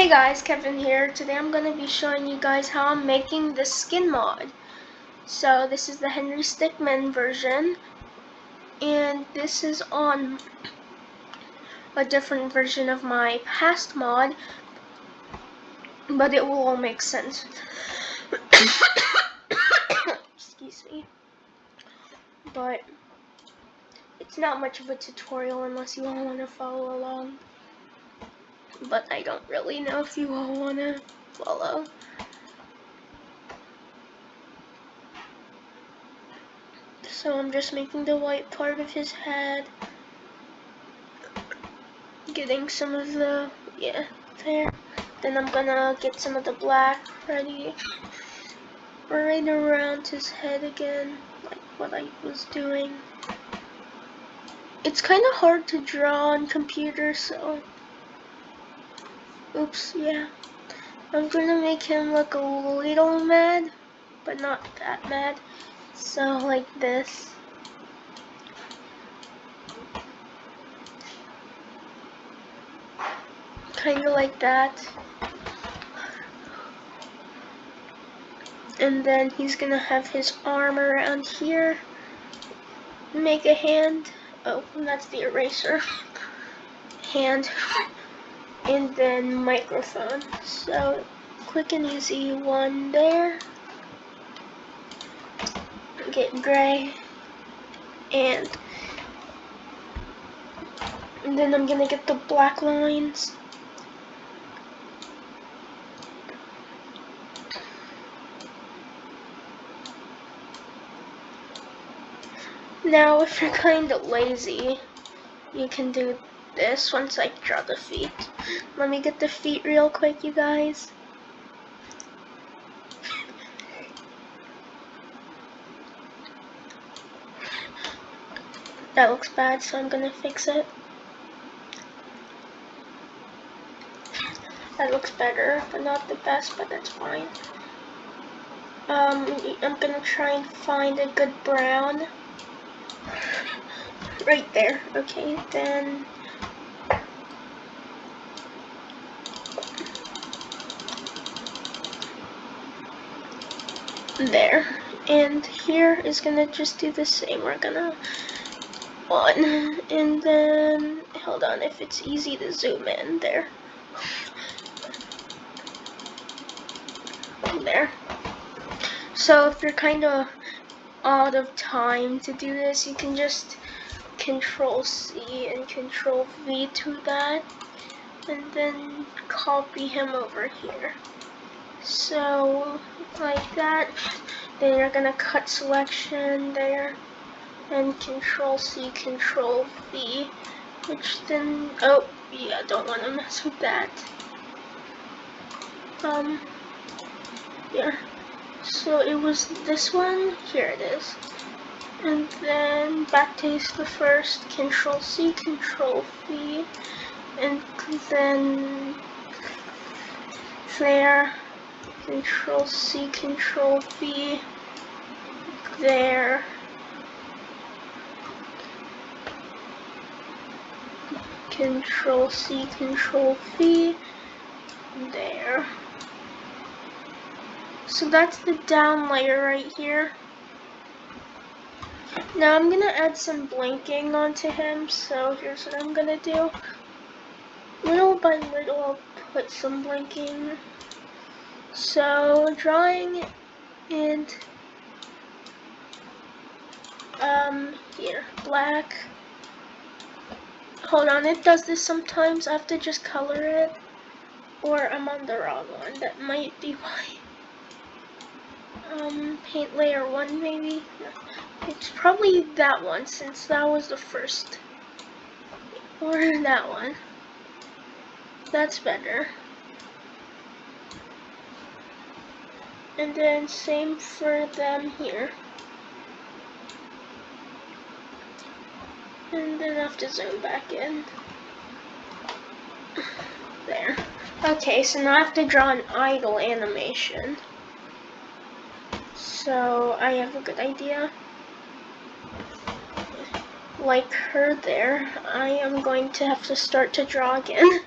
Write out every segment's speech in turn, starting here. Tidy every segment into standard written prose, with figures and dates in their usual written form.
Hey guys, Kevin here. Today I'm going to be showing you guys how I'm making the skin mod. So this is the Henry Stickmin version, and this is on a different version of my past mod, but it will all make sense. Excuse me. But it's not much of a tutorial unless you all want to follow along. But I don't really know if you all want to follow. So I'm just making the white part of his head. Getting some of the, there. Then I'm gonna get some of the black ready. Right around his head again, like what I was doing. It's kind of hard to draw on computer, so. Oops, yeah. I'm gonna make him look a little mad, but not that mad. So, like this. Kind of like that. And then he's gonna have his arm around here. Make a hand. Oh, that's the eraser. Hand. And then microphone. So, quick and easy one there. Get gray. And then I'm gonna get the black lines. Now, if you're kind of lazy, you can do this once I draw the feet. Let me get the feet real quick, you guys. That looks bad, so I'm gonna fix it. That looks better, but not the best, but that's fine. I'm gonna try and find a good brown. Right there. Okay, then there. And here is gonna just do the same. We're gonna one, and then hold on, if it's easy to zoom in there. There. So if you're kind of out of time to do this, you can just Control-C and Control-V to that, and then copy him over here. So, like that. Then you're gonna cut selection there, and Control-C, Control-V, which then, oh, yeah, don't want to mess with that. Yeah. So it was this one, here it is. And then backtaste the first, Control-C, Control-V, and then there, Control-C, Control-V, there, Control-C, Control-V, there. So that's the down layer right here. Now I'm gonna add some blinking onto him, so here's what I'm gonna do. Little by little I'll put some blinking. So drawing and here, black. Hold on, it does this sometimes. I have to just color it, or I'm on the wrong one. That might be why. Paint layer 1 maybe? No. It's probably that one, since that was the first. Or that one. That's better. And then same for them here. And then I have to zoom back in. There. Okay, so now I have to draw an idle animation. So I have a good idea. Like her there, I am going to have to start to draw again.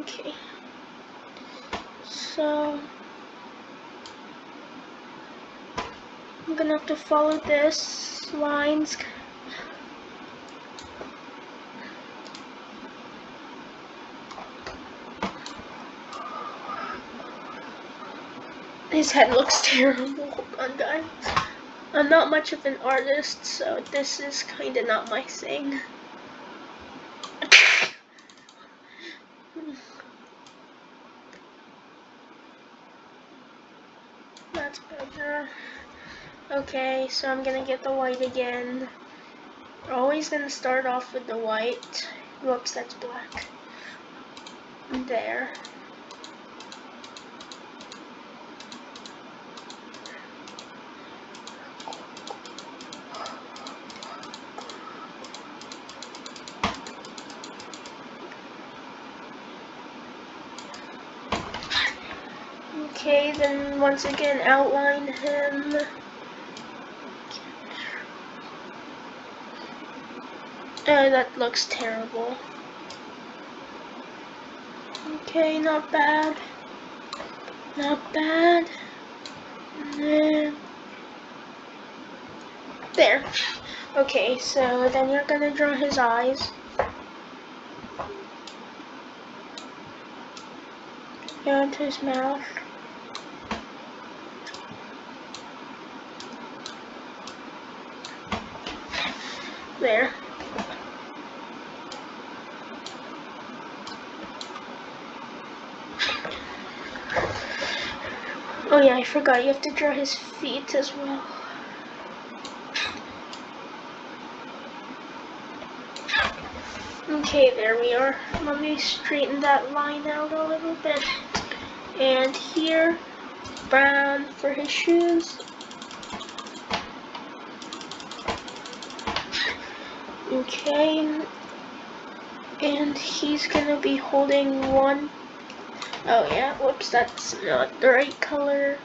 Okay. So I'm gonna have to follow this lines. His head looks terrible. Hold on, guys. I'm not much of an artist, so this is kind of not my thing. That's better. Okay, so I'm gonna get the white again. We're always gonna start off with the white. Whoops, that's black. There. Okay, then once again outline him. Oh, that looks terrible. Okay, not bad. Not bad. There. Okay, so then you're gonna draw his eyes. And his mouth. There. Oh yeah, I forgot, you have to draw his feet as well. Okay, there we are. Let me straighten that line out a little bit. And here, brown for his shoes. Okay, and he's gonna be holding one. Oh yeah, whoops, that's not the right color.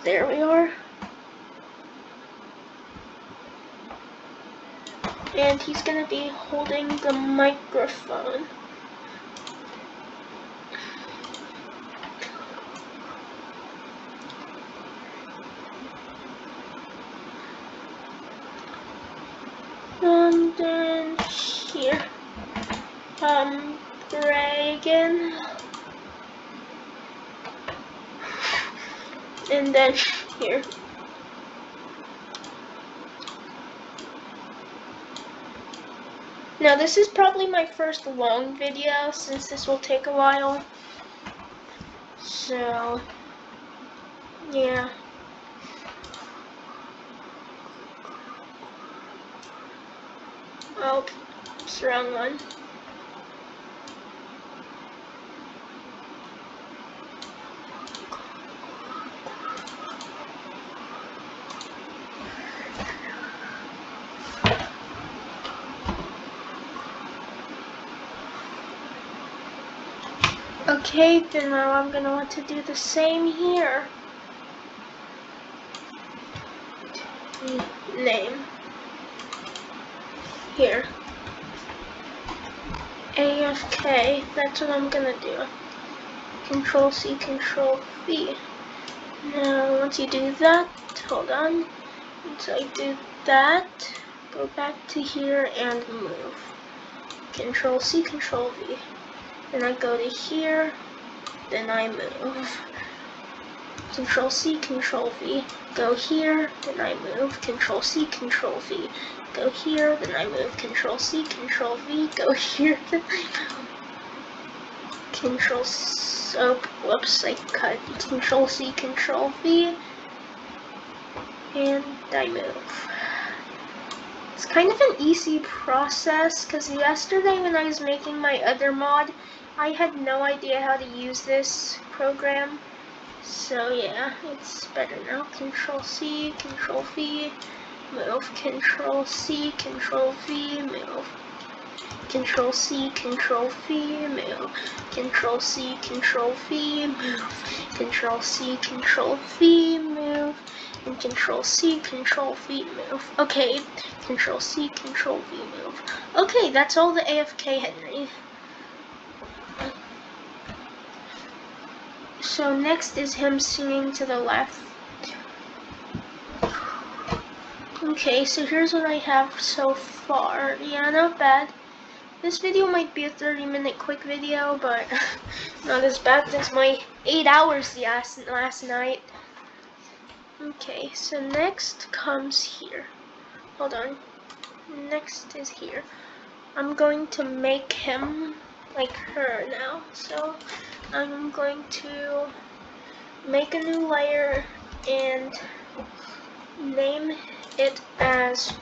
There we are. And he's gonna be holding the microphone. And then here, gray again. And then here. Now this is probably my first long video since this will take a while. So, yeah. Oh, it's the wrong one. Okay, then now I'm gonna want to do the same here. Name. Here. AFK, that's what I'm gonna do. Control C, Control V. Now, once you do that, hold on. Once I do that, go back to here and move. Control C, Control V. Then I go to here, then I move. Control C, Control V. Go here, then I move. Control C, Control V. Go here, then I move. Control C, Control V. Go here, then I move. Control C, oh, whoops, I cut. Control C, Control V. And I move. It's kind of an easy process, because yesterday when I was making my other mod, I had no idea how to use this program. So yeah, it's better now. Control C, Control V, move. Control C, Control V, move. Control C, Control V, move. Control C, Control V, move. Control C, Control V, move. And Control C, Control V, move. Okay, Control C, Control V, move. Okay, that's all the AFK Henry. So next is him singing to the left. Okay, so here's what I have so far. Yeah, not bad. This video might be a 30-minute quick video, but not as bad as my 8 hours last night. Okay, so next comes here. Hold on. Next is here. I'm going to make him like her now. So I'm going to make a new layer and name it as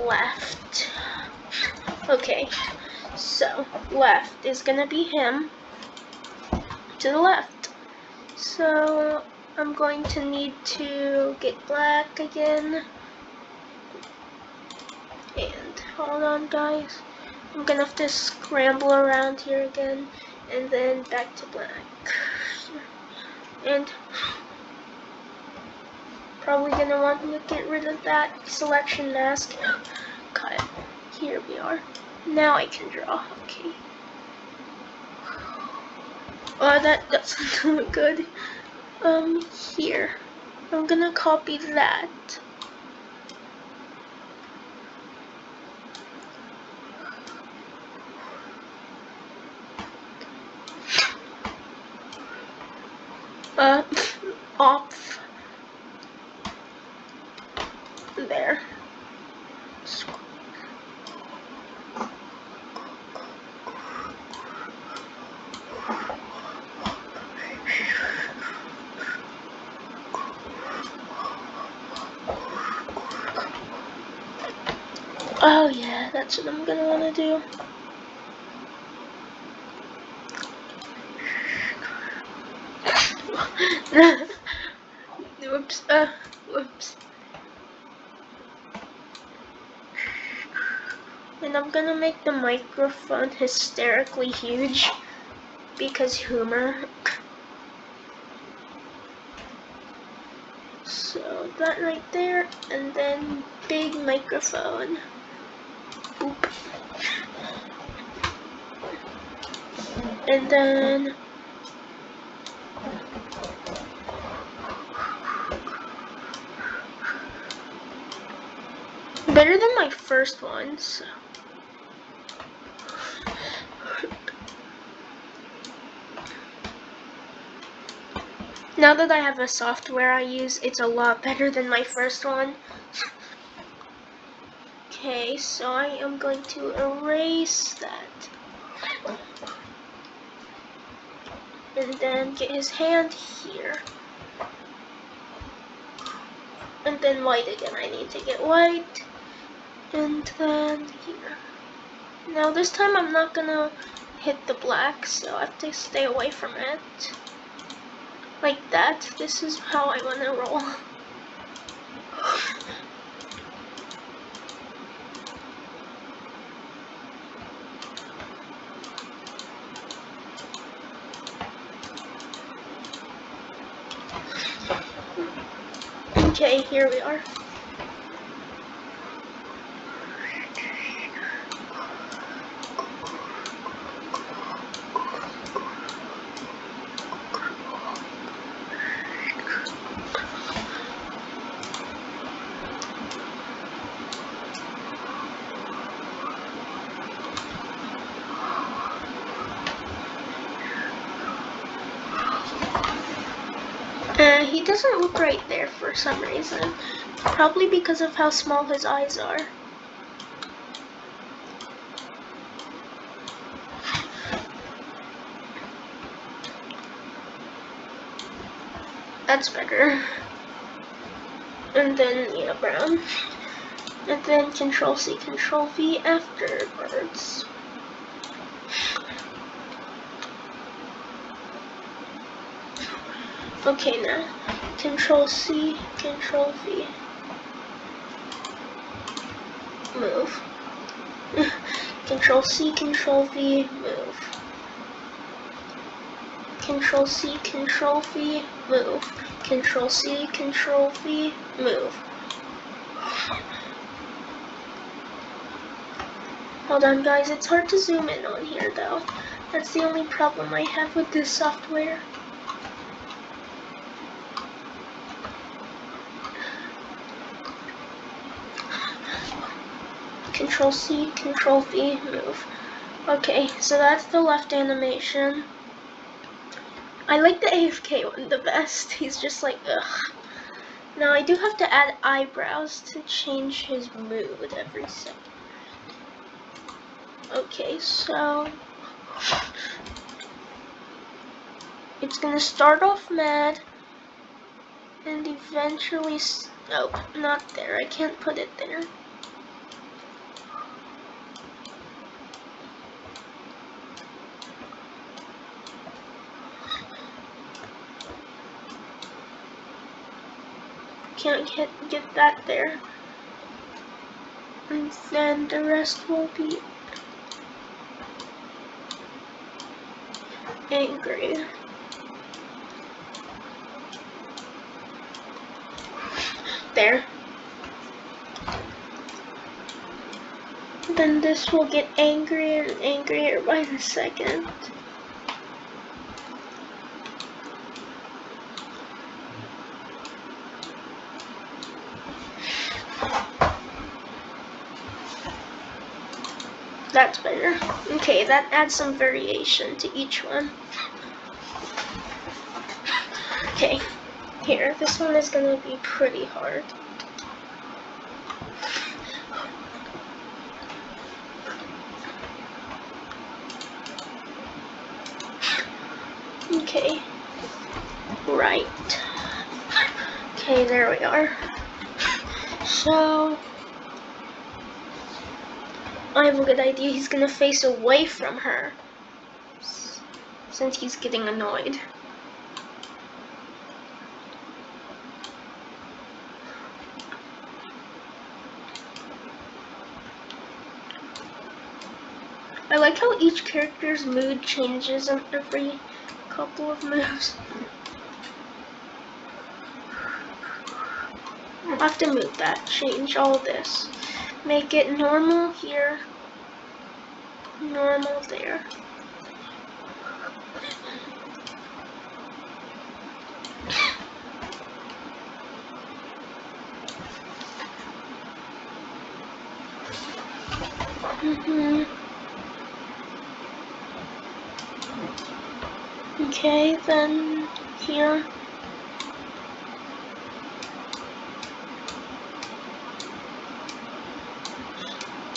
left. Okay, so left is gonna be him to the left. So I'm going to need to get black again. And hold on, guys. I'm gonna have to scramble around here again and then back to black. And probably gonna want to get rid of that selection mask. Cut. Here we are. Now I can draw. Okay. Oh, that doesn't look good. Here. I'm gonna copy that. Off. There. Oh yeah, that's what I'm gonna wanna do. Whoops, whoops. And I'm gonna make the microphone hysterically huge because humor. So that right there, and then big microphone. Oop. And then better than my first one, so. Now that I have a software I use, it's a lot better than my first one. Okay, so I am going to erase that. And then get his hand here. And then white again, I need to get white. And then here. Now this time I'm not gonna hit the black, so I have to stay away from it. Like that. This is how I wanna roll. Okay, here we are. He doesn't look right there for some reason. Probably because of how small his eyes are. That's better. And then, yeah, brown. And then Control-C, Control-V afterwards. Okay, now Control-C, Control-V. Move. Control-C, Control-V, move. Control-C, Control-V, move. Control-C, Control-V, move. Hold on, guys, it's hard to zoom in on here, though. That's the only problem I have with this software. Control C, Control V, move. Okay, so that's the left animation. I like the AFK one the best. He's just like, ugh. Now I do have to add eyebrows to change his mood every second. Okay, so it's gonna start off mad and eventually, oh, not there. I can't put it there. Can't get that there. And then the rest will be angry. There. Then this will get angrier and angrier by the second. That's better. Okay, that adds some variation to each one. Okay, here, this one is gonna be pretty hard. Okay, right. Okay, there we are. So, I have a good idea. He's gonna face away from her, since he's getting annoyed. I like how each character's mood changes in every couple of moves. I'll have to move that, change all this. Make it normal here, normal there. Okay, then here.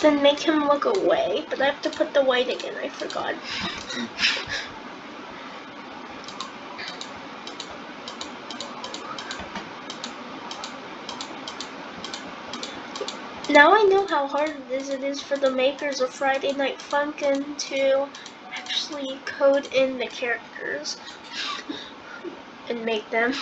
Then make him look away, but I have to put the white again, I forgot. Now I know how hard it is for the makers of Friday Night Funkin' to actually code in the characters and make them.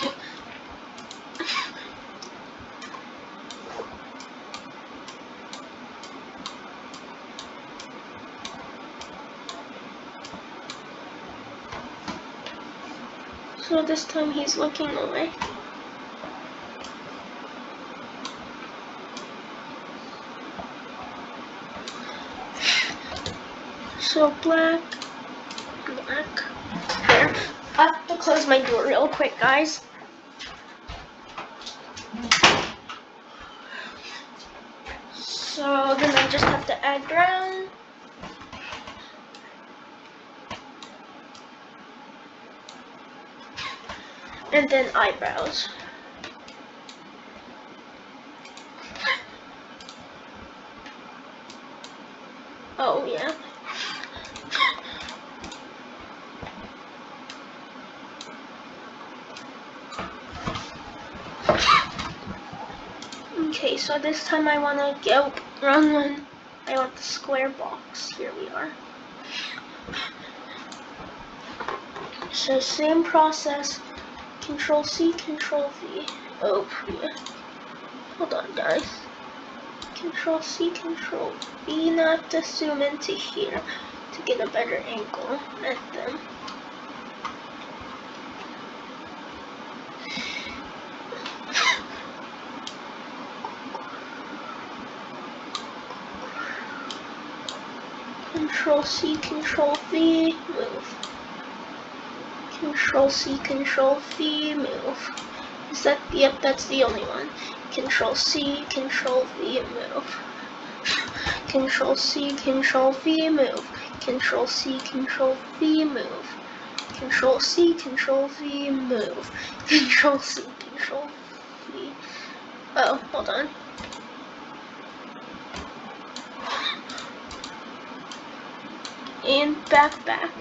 So this time he's looking away. So black, black, there. I have to close my door real quick, guys. So then I just have to add brown. And then eyebrows. Oh yeah. Okay, so this time I want to go run. I want the square box. Here we are. So same process. Control C, Control V. Oh yeah. Hold on, guys. Control C, Control V. Now I have to zoom into here to get a better angle at them. Control C, Control V, move. Control C, Control V, move. Is that, yep, that's the only one. Control C, Control V, move. Control C, Control V, move. Control C, Control V, move. Control C, Control V, move. Control C, Control V. Oh, hold on. And back.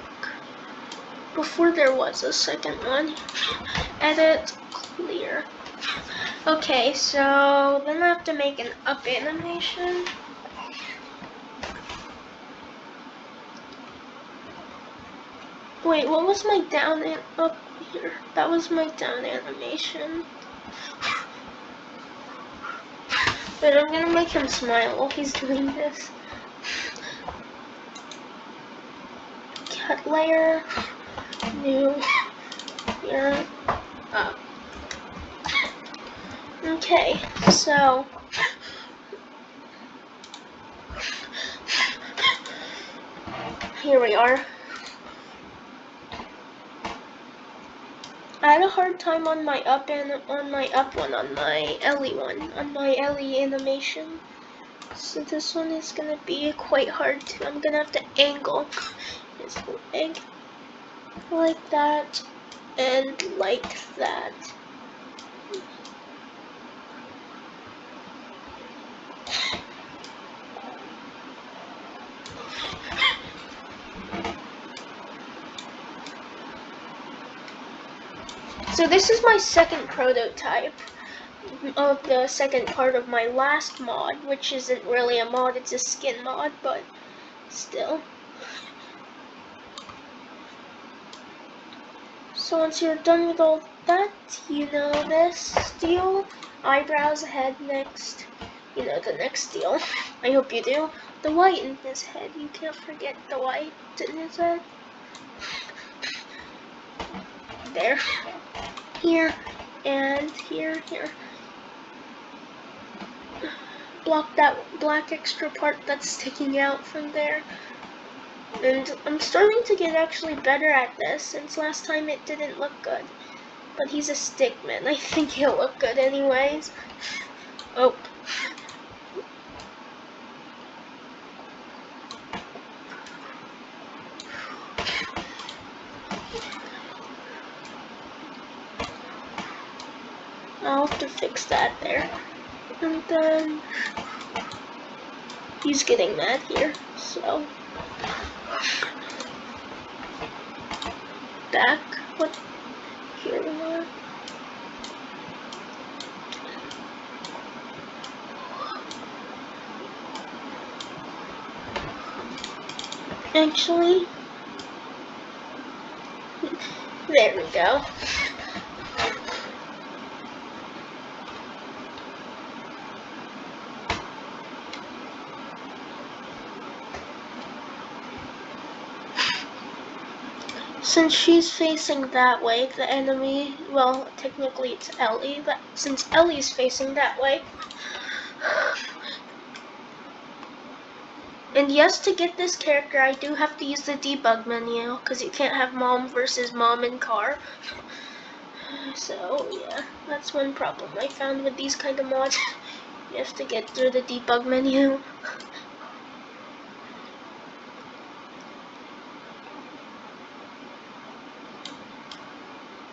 Before there was a second one. Edit, clear. Okay, so then I have to make an up animation. Wait, what was my down and up here? That was my down animation. But I'm gonna make him smile while he's doing this. Cut layer, new, here, up. Okay, so here we are. I had a hard time on my up and on my Ellie animation. So this one is gonna be quite hard too. I'm gonna have to angle his leg like that and like that. So this is my second prototype of the second part of my last mod, which isn't really a mod, it's a skin mod, but still. So once you're done with all that, you know this deal. Eyebrows, head next. You know the next deal. I hope you do. The white in his head. You can't forget the white in his head. There. Here. And here. Block that black extra part that's sticking out from there. And I'm starting to get actually better at this, since last time it didn't look good. But he's a stickmin. I think he'll look good anyways. Oh. I'll have to fix that there. And then he's getting mad here, so back. What? Here we are. Actually, there we go. Since she's facing that way, the enemy, well, technically it's Ellie, but since Ellie's facing that way, and yes, to get this character, I do have to use the debug menu, because you can't have mom versus mom in car. So, yeah, that's one problem I found with these kind of mods. You have to get through the debug menu.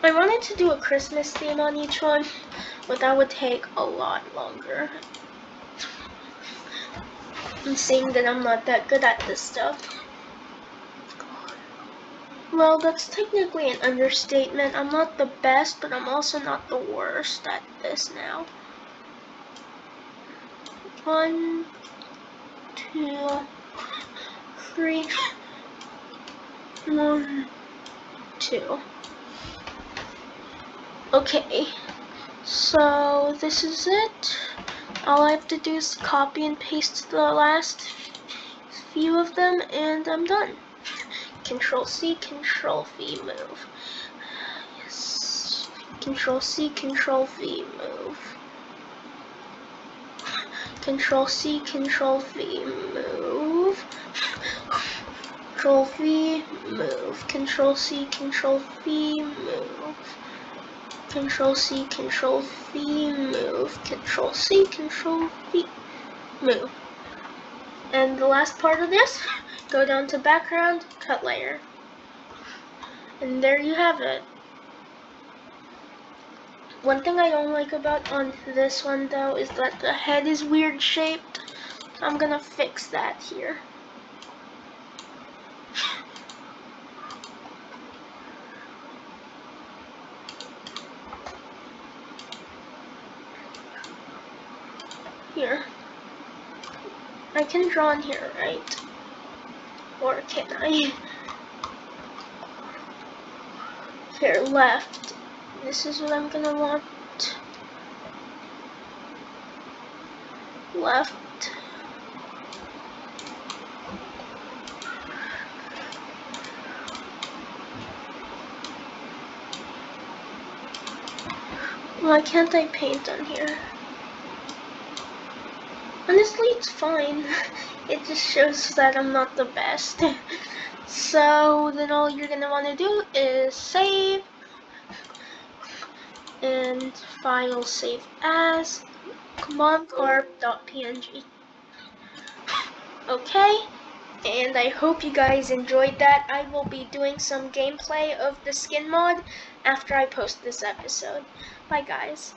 I wanted to do a Christmas theme on each one, but that would take a lot longer. I'm saying that I'm not that good at this stuff. Well, that's technically an understatement. I'm not the best, but I'm also not the worst at this now. 1, 2, 3, 1, 2. Okay, so this is it. All I have to do is copy and paste the last few of them, and I'm done. Control C, Control V, move. Yes. Control C, Control V, move. Control C, Control V, move. Control V, move. Control C, Control V, move. Control C, Control V, move. Control C, Control V, move. And the last part of this, go down to background, cut layer. And there you have it. One thing I don't like about on this one though is that the head is weird shaped. I'm gonna fix that here. Here. I can draw in here, right? Or can I? Here, left. This is what I'm gonna want. Left. Why can't I paint on here? Honestly, it's fine. It just shows that I'm not the best. So then all you're gonna want to do is save and file save as commandcorp.png. Okay, and I hope you guys enjoyed that. I will be doing some gameplay of the skin mod after I post this episode. Bye guys.